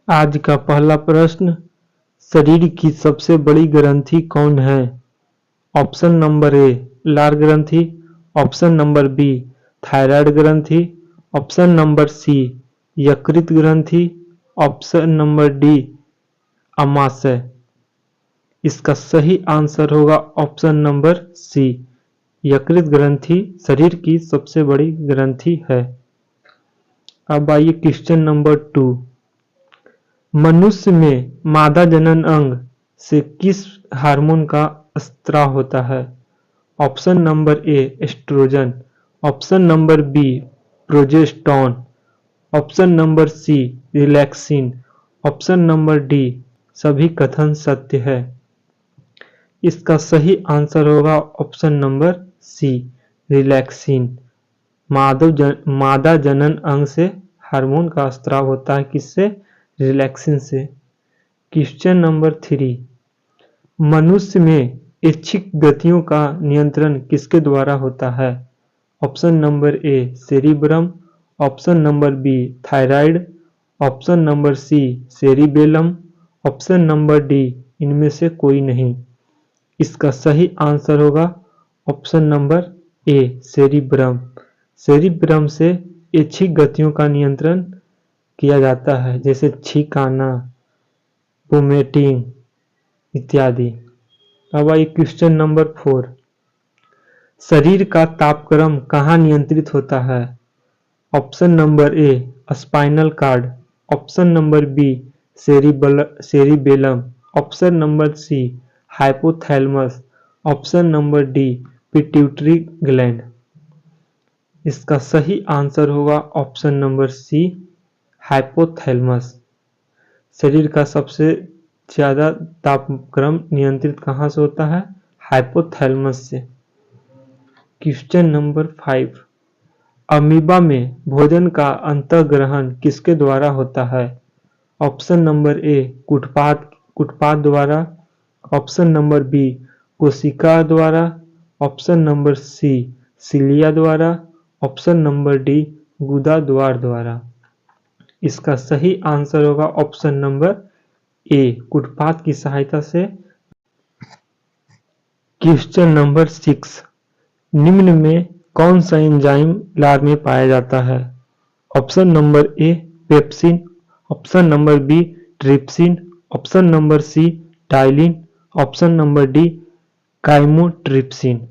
आज का पहला प्रश्न, शरीर की सबसे बड़ी ग्रंथि कौन है? ऑप्शन नंबर ए लार ग्रंथि, ऑप्शन नंबर बी थायराइड ग्रंथि, ऑप्शन नंबर सी यकृत ग्रंथि, ऑप्शन नंबर डी अमाशय। इसका सही आंसर होगा ऑप्शन नंबर सी, यकृत ग्रंथि शरीर की सबसे बड़ी ग्रंथि है। अब आइए क्वेश्चन नंबर 2। मनुष्य में मादा जनन अंग से किस हार्मोन का स्त्राव होता है? Option number A oestrogen, option number B progesterone, option number C relaxin, option number D सभी कथन सत्य है। इसका सही आंसर होगा ऑप्शन नंबर सी रिलैक्सिन। मादा जनन अंग से हार्मोन का स्त्राव होता है, किससे? रिलैक्सिन से। Question number 3। मनुष्य में इच्छिक गतियों का नियंत्रण किसके द्वारा होता है? Option number A cerebrum, option number B thyroid, option number C cerebellum, option number D इनमें से कोई नहीं। इसका सही आंसर होगा option number A cerebrum. Cerebrum से इच्छिक गतियों का नियंत्रण किया जाता है, जैसे छींक आना, वोमिटिंग इत्यादि। अब आइए क्वेश्चन नंबर 4। शरीर का तापक्रम कहाँ नियंत्रित होता है? Option number A spinal cord, option number B cerebellum, option number C hypothalamus, option number D pituitary gland. इसका सही आंसर होगा ऑप्शन नंबर सी हाइपोथैलेमस। शरीर का सबसे ज्यादा तापक्रम नियंत्रित कहाँ से होता है? हाइपोथैलेमस से। Question number 5। अमीबा में भोजन का अंतःग्रहण किसके द्वारा होता है? ऑप्शन नंबर ए कुटपाद द्वारा, ऑप्शन नंबर बी कोशिका द्वारा, ऑप्शन नंबर सी सिलिया द्वारा, ऑप्शन नंबर डी गुदा द्वारा। इसका सही आंसर होगा ऑप्शन नंबर ए कुटपाद की सहायता से। Question number 6। निम्न में कौन सा एंजाइम लार में पाया जाता है? Option number A pepsin, option number B trypsin, option number C ptyalin, option number D chymotrypsin.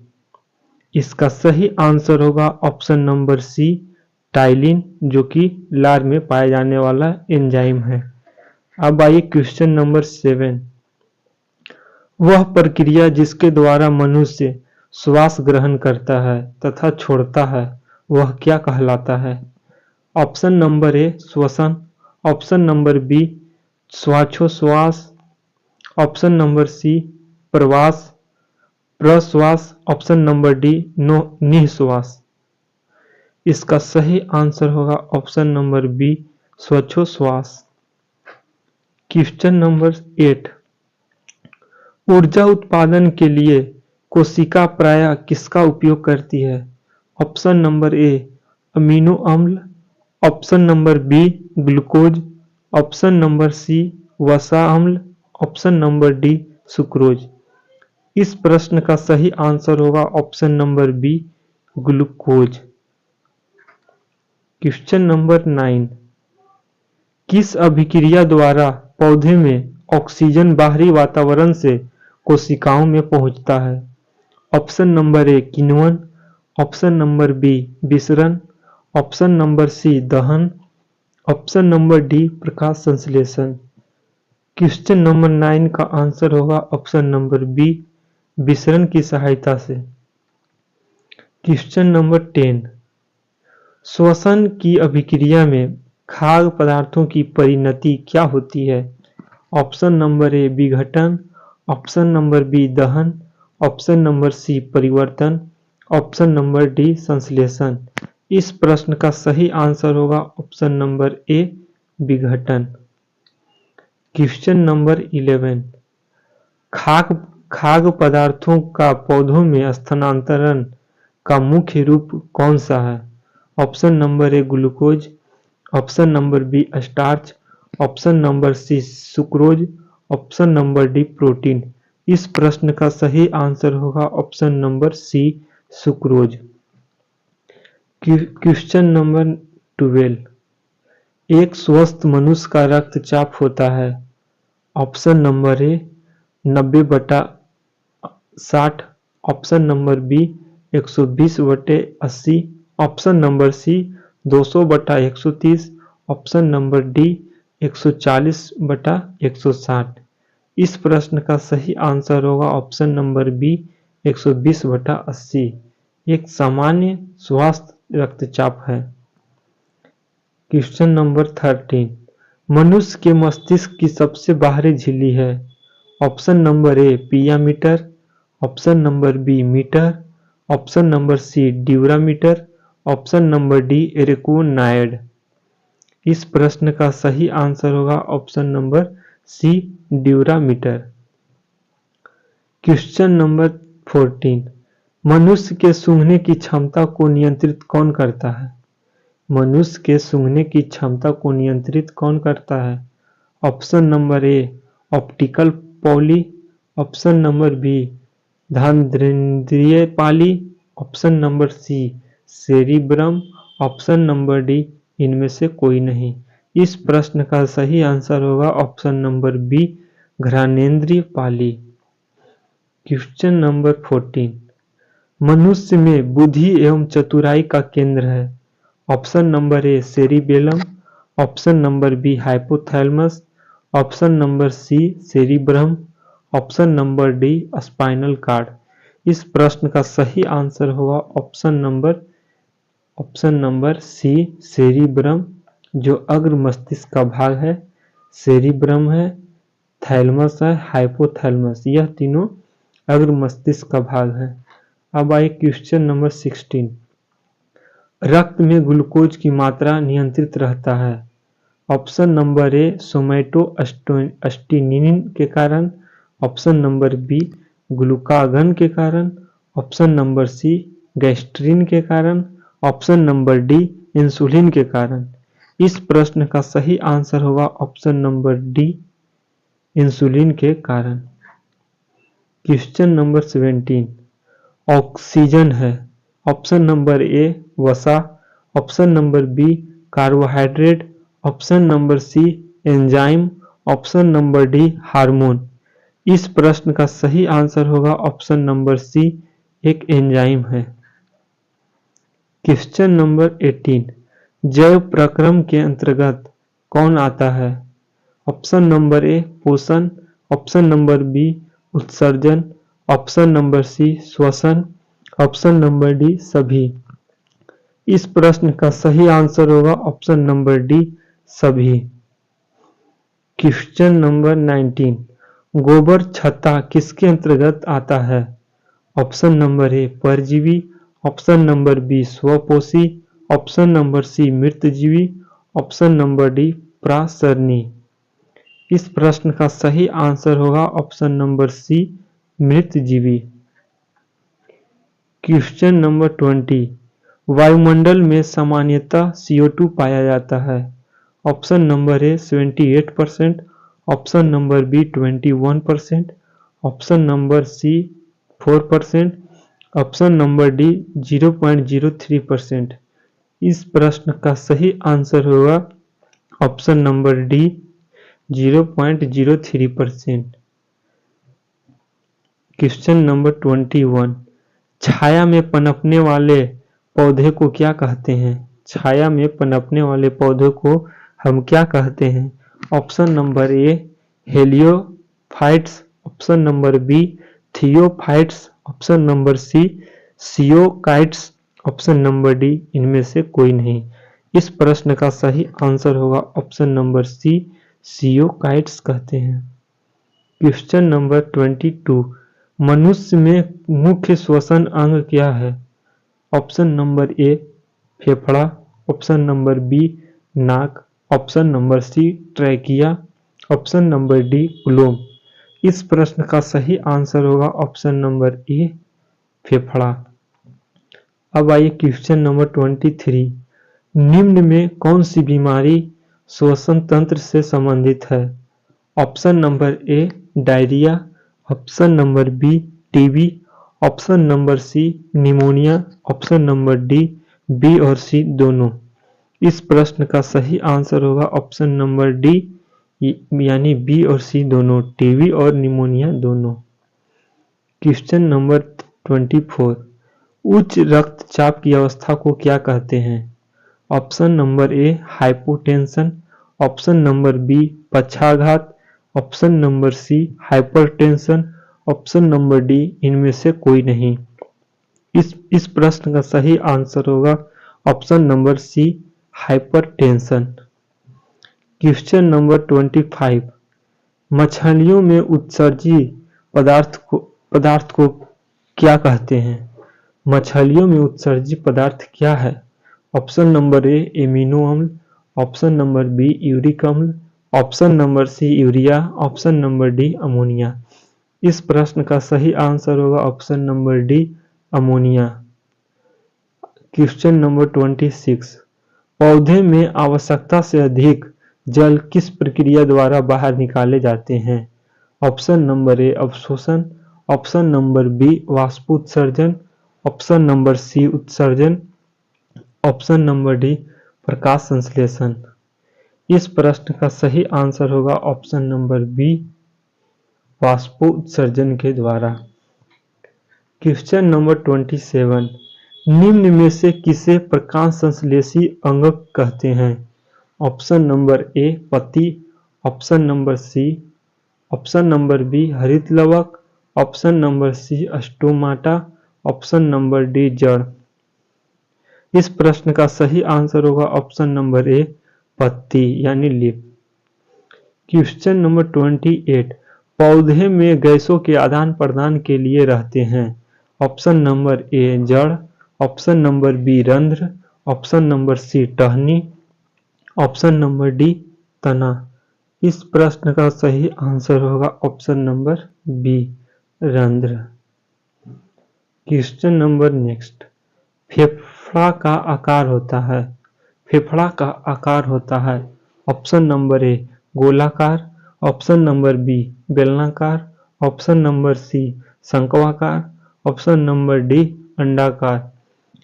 इसका सही आंसर होगा ऑप्शन नंबर सी टाइलिन, जो कि लार में पाया जाने वाला एंजाइम है। अब आइए क्वेश्चन नंबर 7। वह प्रक्रिया जिसके द्वारा मनुष्य श्वास ग्रहण करता है तथा छोड़ता है, वह क्या कहलाता है? ऑप्शन नंबर ए श्वसन, ऑप्शन नंबर बी श्वासोच्छ्वास, ऑप्शन नंबर सी प्रश्वास, ऑप्शन नंबर डी निःश्वास। इसका सही आंसर होगा ऑप्शन नंबर बी श्वासोच्छ्वास। Question number 8। ऊर्जा उत्पादन के लिए कोशिका प्रायः किसका उपयोग करती है? ऑप्शन नंबर ए अमीनो अम्ल, option number B glucose, option number C वसा अम्ल, ऑप्शन नंबर डी सुक्रोज। इस प्रश्न का सही आंसर होगा option number B glucose. Question number 9। किस अभिक्रिया द्वारा पौधे में ऑक्सीजन बाहरी वातावरण से कोशिकाओं में पहुंचता है? ऑप्शन नंबर ए किण्वन, ऑप्शन नंबर बी विसरण, ऑप्शन नंबर सी दहन, ऑप्शन नंबर डी प्रकाश संश्लेषण। क्वेश्चन नंबर 9 का आंसर होगा ऑप्शन नंबर बी विसरण की सहायता से। Question number 10। श्वसन की अभिक्रिया में खाद्य पदार्थों की परिणति क्या होती है? ऑप्शन नंबर ए विघटन, ऑप्शन नंबर बी दहन, ऑप्शन नंबर सी परिवर्तन, ऑप्शन नंबर डी संश्लेषण। इस प्रश्न का सही आंसर होगा ऑप्शन नंबर ए विघटन। Question number 11। खाद्य पदार्थों का पौधों में स्थानांतरण का मुख्य रूप कौन सा है? Option number A glucose, option number B starch, option number C sucrose, option number D protein. इस प्रश्न का सही आंसर होगा option number C sucrose. Question number 12, एक स्वस्थ मनुष्य का रक्तचाप होता है। Option number A 90/60, option number B 120/80, option number C 200/130, option number D 140/160। इस प्रश्न का सही आंसर होगा ऑप्शन नंबर बी 120/80। एक सामान्य स्वास्थ्य रक्तचाप है। क्वेश्चन नंबर 13, मनुष्य के मस्तिष्क की सबसे बाहरी झिल्ली है। Option number A pia mater, option number B mater, option number C dura mater, option number D arachnoid. इस प्रश्न का सही आंसर होगा option number C dura mater. Question number 14, मनुष्य के सूंघने की क्षमता को नियंत्रित कौन करता है। मनुष्य के सूंघने की क्षमता को नियंत्रित कौन करता है। ऑप्शन नंबर ए ऑप्टिकल पॉली, ऑप्शन नंबर बी धान्द्रेंद्रिय पाली, option number C cerebrum, option number D इनमें से कोई नहीं। इस प्रश्न का सही आंसर होगा ऑप्शन नंबर बी घ्राणेंद्रिय पाली। क्वेश्चन नंबर 14, मनुष्य में बुद्धि एवं चतुराई का केंद्र है। Option number A cerebellum, option number B hypothalamus, option number C cerebrum, option number D spinal cord. इस प्रश्न का सही आंसर होगा ऑप्शन नंबर सी सेरिब्रम, जो अग्र मस्तिष्क का भाग है। सेरिब्रम है, थैलेमस है, हाइपोथैलेमस, यह तीनों अग्र मस्तिष्क का भाग है। अब आइए क्वेश्चन नंबर 16, रक्त में ग्लूकोज की मात्रा नियंत्रित रहता है। ऑप्शन नंबर ए सोमैटोस्टेनिन के कारण, ऑप्शन नंबर बी ग्लूकागन के कारण, ऑप्शन नंबर सी गैस्ट्रिन के कारण, ऑप्शन नंबर डी इंसुलिन के कारण। इस प्रश्न का सही आंसर होगा ऑप्शन नंबर डी इंसुलिन के कारण। क्वेश्चन नंबर 17, ऑक्सीजन है। ऑप्शन नंबर ए वसा, option number B carbohydrate, option number C enzyme, option number D hormone. इस प्रश्न का सही आंसर होगा ऑप्शन नंबर सी एक एंजाइम है। क्वेश्चन नंबर 18, जैव प्रक्रम के अंतर्गत कौन आता है। ऑप्शन नंबर ए पोषण, ऑप्शन नंबर बी उत्सर्जन, ऑप्शन नंबर सी श्वसन, ऑप्शन नंबर डी सभी। इस प्रश्न का सही आंसर होगा ऑप्शन नंबर डी सभी। क्वेश्चन नंबर 19, गोबर छत्ता किसके अंतर्गत आता है। ऑप्शन नंबर ए परजीवी, ऑप्शन नंबर बी स्वपोषी, ऑप्शन नंबर सी मृतजीवी, ऑप्शन नंबर डी प्रासरणी। इस प्रश्न का सही आंसर होगा ऑप्शन नंबर सी मृतजीवी। क्वेश्चन नंबर 20, वायुमंडल में सामान्यतः CO2 पाया जाता है। Option number A 78%, option number B 21%, option number C 4%, option number D 0.03%। इस प्रश्न का सही आंसर होगा option number D 0.03%। Question number 21, छाया में पनपने वाले पौधे को क्या कहते हैं। छाया में पनपने वाले पौधे को हम क्या कहते हैं। Option number A heliophytes, option number B थियोफाइट्स, option number C sciophytes, option number D इनमें से कोई नहीं। इस प्रश्न का सही आंसर होगा ऑप्शन नंबर सी सियोकाइट्स कहते हैं। क्वेश्चन नंबर 22, मनुष्य में मुख्य श्वसन अंग क्या है। ऑप्शन नंबर ए फेफड़ा, ऑप्शन नंबर बी नाक, option number C trachea, option number D ग्लोम। इस प्रश्न का सही आंसर होगा ऑप्शन नंबर ए फेफड़ा। अब आइए क्वेश्चन नंबर 23, निम्न में कौन सी बीमारी श्वसन तंत्र से संबंधित है। Option number A diarrhoea, option number B TB, option number C pneumonia, option number D B और सी दोनों। इस प्रश्न का सही आंसर होगा ऑप्शन नंबर डी, यानी बी और सी दोनों, टीबी और निमोनिया दोनों। क्वेश्चन नंबर 24, उच्च रक्तचाप की अवस्था को क्या कहते हैं? Option number A hypotension, option number B पक्षाघात, option number C hypertension, option number D इनमें से कोई नहीं। इस प्रश्न का सही आंसर होगा option number C hypertension. Question number 25, मछलियों में उत्सर्जित पदार्थ को क्या कहते हैं? मछलियों में उत्सर्जित पदार्थ क्या है? ऑप्शन नंबर ए एमिनो अम्ल, ऑप्शन नंबर बी यूरिक अम्ल, option number C urea, option number D ammonia. इस प्रश्न का सही आंसर होगा option number D ammonia. Question number 26, पौधे में आवश्यकता से अधिक जल किस प्रक्रिया द्वारा बाहर निकाले जाते हैं? ऑप्शन नंबर ए अवशोषण, ऑप्शन नंबर बी वाष्पोत्सर्जन, ऑप्शन नंबर सी उत्सर्जन, ऑप्शन नंबर डी प्रकाश संश्लेषण। इस प्रश्न का सही आंसर होगा ऑप्शन नंबर बी वाष्पोत्सर्जन के द्वारा। क्वेश्चन नंबर 27, निम्न में से किसे प्रकाश संश्लेषी अंग कहते हैं? ऑप्शन नंबर ए पत्ती, option number C, option number B हरित लवक, option number C stomata, option number D जड़। इस प्रश्न का सही आंसर होगा ऑप्शन नंबर ए पत्ती यानी लीफ। क्वेश्चन नंबर 28, पौधे में गैसों के आदान प्रदान के लिए रहते हैं। ऑप्शन नंबर ए जड़, ऑप्शन नंबर बी रंध्र, ऑप्शन नंबर सी टहनी, ऑप्शन नंबर डी तना। इस प्रश्न का सही आंसर होगा ऑप्शन नंबर बी रंध्र। क्वेश्चन नंबर नेक्स्ट, फेफड़ा का आकार होता है। फेफड़ा का आकार होता है ऑप्शन नंबर ए गोलाकार, ऑप्शन नंबर बी बेलनाकार, ऑप्शन नंबर सी शंक्वाकार, ऑप्शन नंबर डी अंडाकार।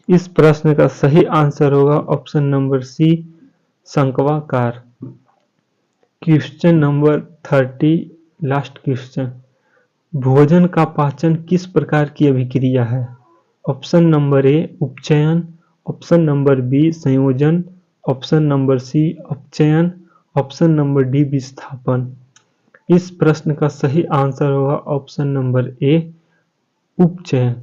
इस प्रश्न का सही आंसर होगा ऑप्शन नंबर सी शंक्वाकार। क्वेश्चन नंबर 30, लास्ट क्वेश्चन, भोजन का पाचन किस प्रकार की अभिक्रिया है? ऑप्शन नंबर ए उपचयन, ऑप्शन नंबर बी संयोजन, ऑप्शन नंबर सी अपचयन, ऑप्शन नंबर डी विस्थापन। इस प्रश्न का सही आंसर होगा ऑप्शन नंबर ए उपचयन।